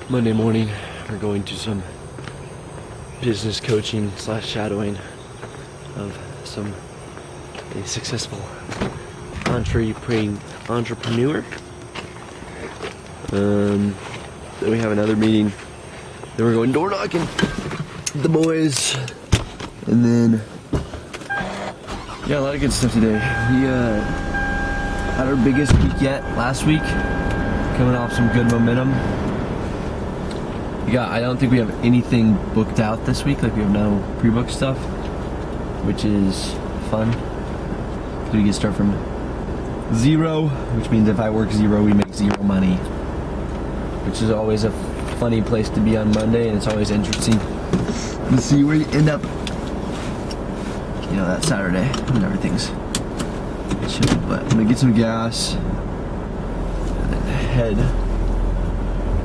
Monday morning, we're going to some business coaching / shadowing of a successful entrepreneur. Then we have another meeting. Then we're going door knocking with the boys. And then, yeah, a lot of good stuff today. We had our biggest week yet last week, coming off some good momentum. I don't think we have anything booked out this week. Like, we have no pre-booked stuff, which is fun. So we get start from zero, which means if I work zero, we make zero money, which is always a funny place to be on Monday, and it's always interesting to see where you end up, that Saturday when everything's chill. But I'm gonna get some gas and then head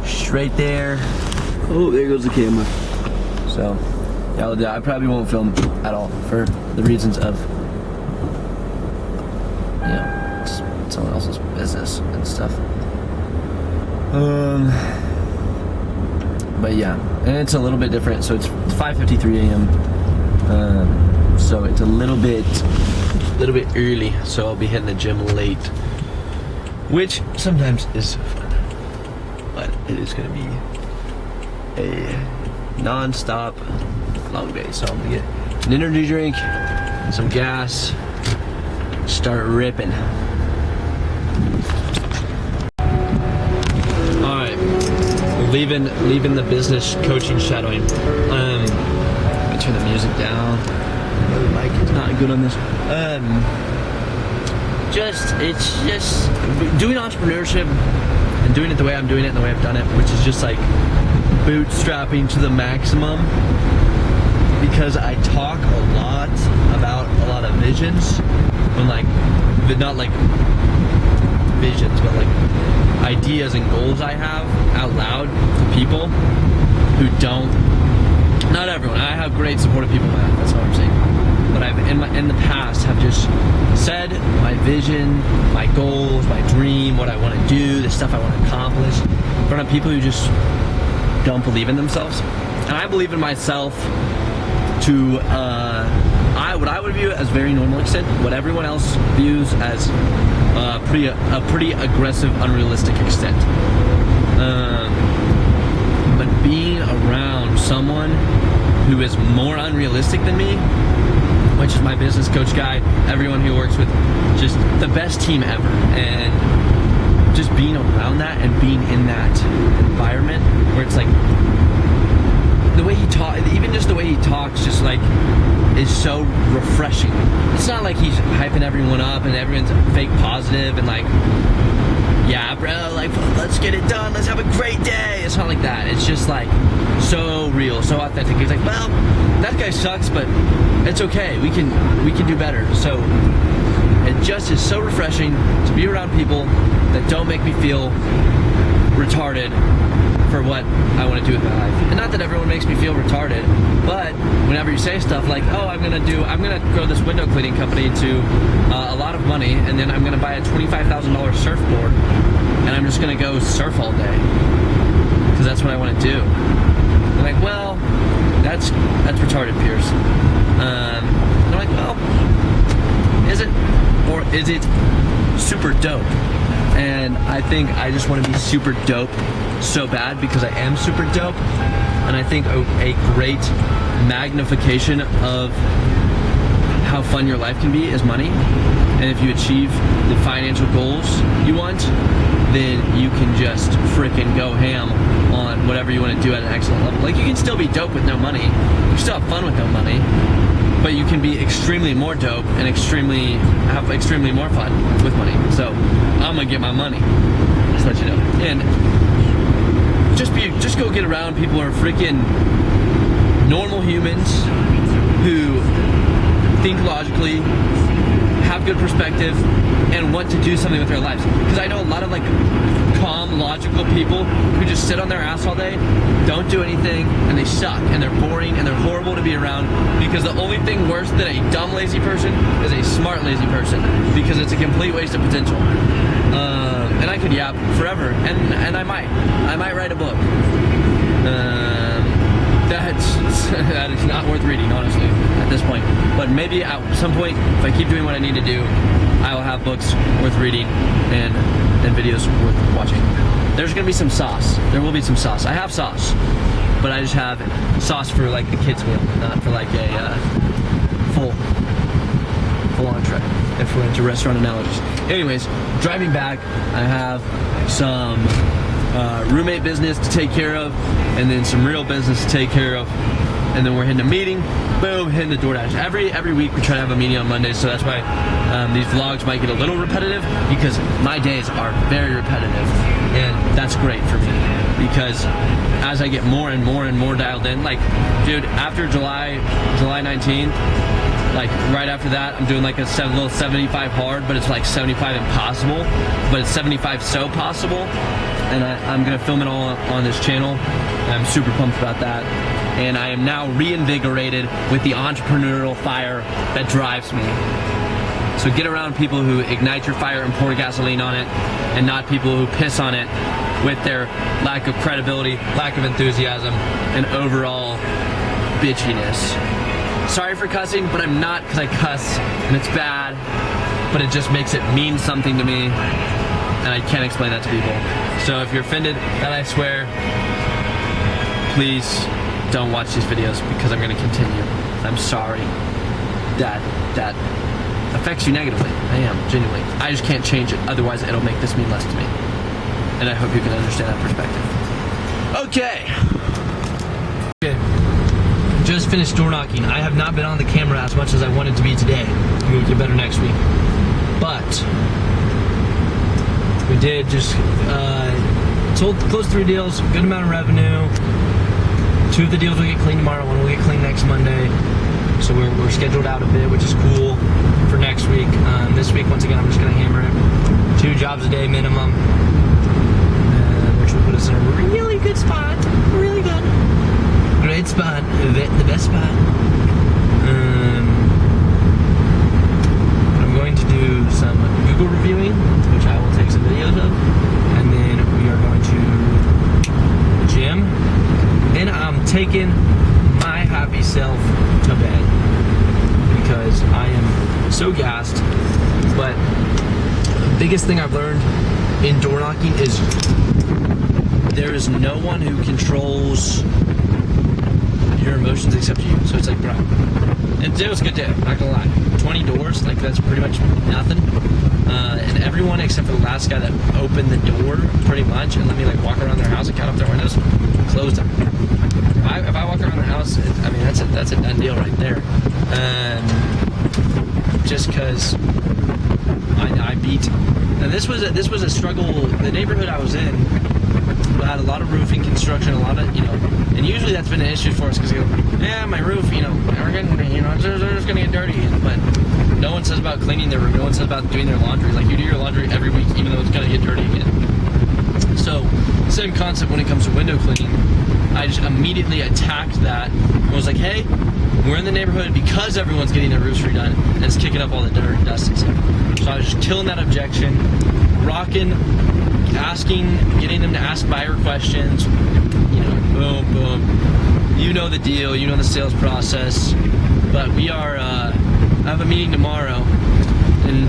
straight there. Oh, there goes the camera. So, yeah, I probably won't film at all for the reasons of, it's someone else's business and stuff. But yeah, and it's a little bit different. So it's 5:53 a.m. So it's a little bit early. So I'll be hitting the gym late, which sometimes is fun. But it is gonna be a non-stop long day. So I'm gonna get an energy drink, some gas, start ripping. Alright, leaving the business coaching shadowing. I turn the music down. The mic is not good on this. It's just doing entrepreneurship and doing it the way I'm doing it and the way I've done it, which is just like bootstrapping to the maximum, because I talk a lot about a lot of visions, and not like visions, but like ideas and goals I have out loud to people who don't. Not everyone. I have great supportive people in my life. That's what I'm saying. But I've in the past have just said my vision, my goals, my dream, what I want to do, the stuff I want to accomplish in front of people who just don't believe in themselves. And I believe in myself to what I would view as very normal extent, what everyone else views as a pretty aggressive, unrealistic extent. But being around someone who is more unrealistic than me, which is my business coach guy, everyone who works with, just the best team ever, and just being around that and being in that environment where it's like the way he talks, even just the way he talks, just like is so refreshing. It's not like he's hyping everyone up and everyone's fake positive and like, yeah, bro, like, let's get it done, let's have a great day. It's not like that. It's just like so real, so authentic. He's like, well, that guy sucks, but it's okay. We can do better. So it just is so refreshing to be around people that don't make me feel retarded for what I want to do with my life. And not that everyone makes me feel retarded, but whenever you say stuff like, oh, I'm gonna grow this window cleaning company to a lot of money, and then I'm gonna buy a $25,000 surfboard, and I'm just gonna go surf all day because that's what I want to do. I'm like, well, that's retarded, Pierce. And I'm like, well, is it, or is it super dope? And I think I just want to be super dope so bad because I am super dope. And I think a great magnification of how fun your life can be is money. And if you achieve the financial goals you want, then you can just freaking go ham on whatever you want to do at an excellent level. Like, you can still be dope with no money. You can still have fun with no money. But you can be extremely more dope and have extremely more fun with money. So I'm gonna get my money. Just let you know. And just go get around people who are freaking normal humans who think logically, have good perspective, and want to do something with their lives. Because I know a lot of like calm, logical people who just sit on their ass all day, don't do anything, and they suck, and they're boring, and they're horrible to be around, because the only thing worse than a dumb lazy person is a smart lazy person, because it's a complete waste of potential. And I could yap forever, and I might write a book. That is not worth reading, honestly, at this point. But maybe at some point, if I keep doing what I need to do, I will have books worth reading and videos worth watching. There's gonna be some sauce. There will be some sauce. I have sauce, but I just have sauce for like a kid's meal, not for like a full entree, if we're into restaurant analogies. Anyways, driving back, I have some roommate business to take care of, and then some real business to take care of, and then we're hitting a meeting. Boom, hitting the DoorDash. Every week we try to have a meeting on Mondays, so that's why these vlogs might get a little repetitive, because my days are very repetitive, and that's great for me, because as I get more and more dialed in, like, dude, after July 19th, like right after that, I'm doing like a little 75 hard, but it's like 75 impossible, but it's 75 so possible, and I'm gonna film it all on this channel. I'm super pumped about that, and I am now reinvigorated with the entrepreneurial fire that drives me. So get around people who ignite your fire and pour gasoline on it, and not people who piss on it with their lack of credibility, lack of enthusiasm, and overall bitchiness. Sorry for cussing, but I'm not, because I cuss and it's bad, but it just makes it mean something to me, and I can't explain that to people. So if you're offended that I swear, please don't watch these videos, because I'm going to continue. I'm sorry that affects you negatively. I am, genuinely. I just can't change it, otherwise it'll make this mean less to me. And I hope you can understand that perspective. Okay. Just finished door knocking. I have not been on the camera as much as I wanted to be today. We'll get better next week. But we did just closed 3 deals, good amount of revenue. 2 of the deals will get cleaned tomorrow, 1 will get cleaned next Monday. So we're scheduled out a bit, which is cool for next week. This week, once again, I'm just gonna hammer it. 2 jobs a day minimum, which will put us in a really good spot. Really good. Great spot, the best spot. I'm going to do some Google reviewing, which I will take some videos of, and then we are going to the gym. Then I'm taking my happy self to bed, because I am so gassed. But the biggest thing I've learned in door knocking is there is no one who controls your emotions except you. So it's like, bro, and today was a good day, not gonna lie. 20 doors, like that's pretty much nothing. And everyone except for the last guy that opened the door pretty much and let me like walk around their house and count up their windows, closed them. If I walk around their house, I mean that's a done deal right there. Just because I beat. And this was a struggle. The neighborhood I was in had a lot of roofing construction, a lot of, and usually that's been an issue for us, because yeah, my roof, we're getting, they're just gonna get dirty, but no one says about cleaning their room, no one says about doing their laundry. Like, you do your laundry every week, even though it's gonna get dirty again. So, same concept when it comes to window cleaning. I just immediately attacked that and was like, hey, we're in the neighborhood because everyone's getting their roofs redone, and it's kicking up all the dirt and dust and stuff. So I was just killing that objection, rocking, asking, getting them to ask buyer questions, boom, boom. You know the deal, you know the sales process. But we are, I have a meeting tomorrow, and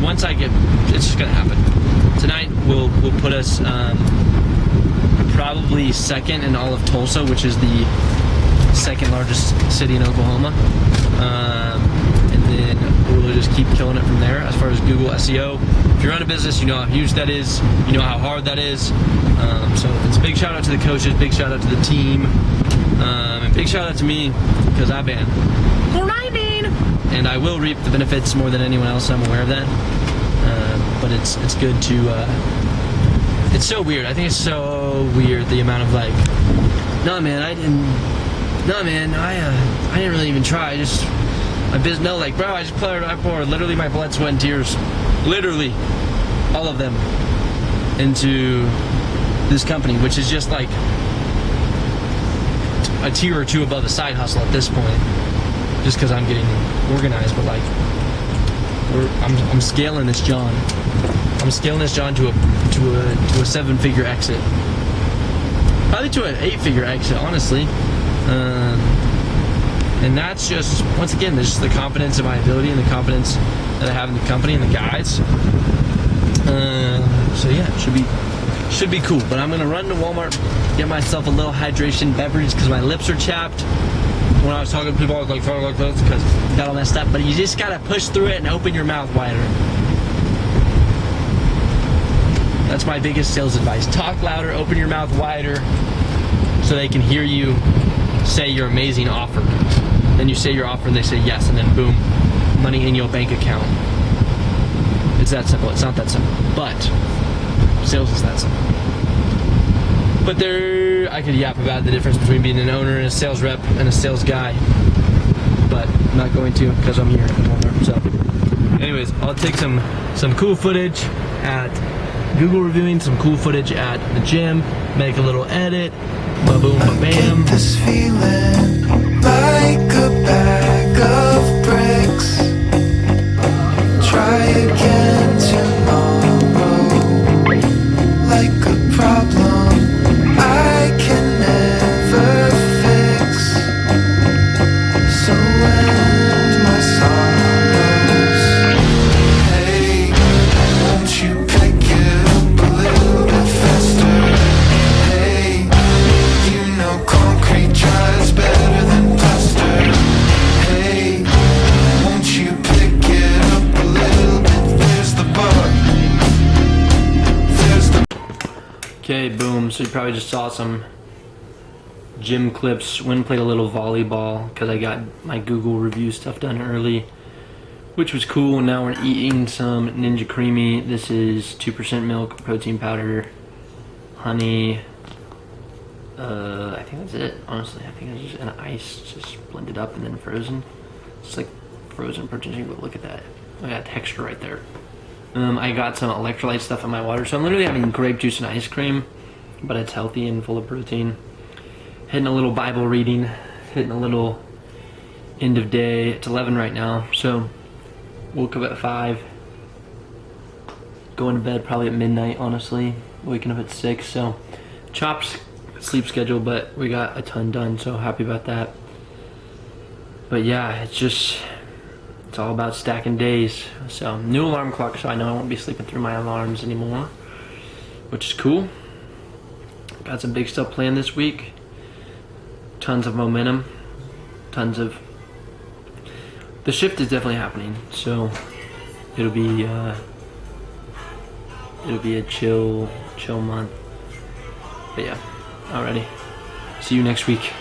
once I get, it's just gonna happen. Tonight will put us probably second in all of Tulsa, which is the second largest city in Oklahoma. And then we'll just keep killing it from there. As far as Google SEO, if you run a business, you know how huge that is, you know how hard that is. So it's a big shout out to the coaches, big shout out to the team, and big shout out to me, because I've been grinding, and I will reap the benefits more than anyone else. I'm aware of that. But it's good to. It's so weird. I think it's so weird, the amount of like, I didn't really even try. My business, I poured literally my blood, sweat, and tears, literally all of them, into this company, which is just like a tier or two above a side hustle at this point, just because I'm getting organized. But like, I'm scaling this John. I'm scaling this, John, to a 7-figure exit. Probably to an 8-figure exit, honestly. And that's just, once again, there's just the confidence in my ability and the confidence that I have in the company and the guys. So yeah, it should be cool. But I'm gonna run to Walmart, get myself a little hydration beverage because my lips are chapped. When I was talking to people, I was like, because it got all messed up. But you just gotta push through it and open your mouth wider. That's my biggest sales advice. Talk louder, open your mouth wider, so they can hear you say your amazing offer. Then you say your offer and they say yes, and then boom, money in your bank account. It's that simple. It's not that simple, but sales is that simple. But I could yap about the difference between being an owner and a sales rep and a sales guy, but I'm not going to because I'm here at Walmart. So anyways, I'll take some cool footage at Google reviewing, some cool footage at the gym, make a little edit, ba-boom, ba-bam. This feeling like a bag of bricks. Try again tomorrow. Like a problem I can never fix. So end my sorrows. Hey, won't you pick it up a little bit faster? Hey, you know concrete dries better than plaster. Hey, won't you pick it up a little bit? There's the bar. There's the... Okay, boom. So you probably just saw some gym clips. Went and played a little volleyball because I got my Google review stuff done early, which was cool. Now we're eating some Ninja Creamy. This is 2% milk, protein powder, honey. I think that's it. Honestly, I think it's just an ice, just blended up and then frozen. It's like frozen protein shake, but look at that. I got texture right there. I got some electrolyte stuff in my water, so I'm literally having grape juice and ice cream, but it's healthy and full of protein. Hitting a little Bible reading, hitting a little end of day. It's 11 right now, so woke up at 5. Going to bed probably at midnight, honestly. Waking up at 6, so chopped sleep schedule, but we got a ton done, so happy about that. But yeah, it's all about stacking days. So new alarm clock, so I know I won't be sleeping through my alarms anymore, which is cool. Got some big stuff planned this week. Tons of momentum, the shift is definitely happening, so it'll be a chill month. But yeah, alrighty. See you next week.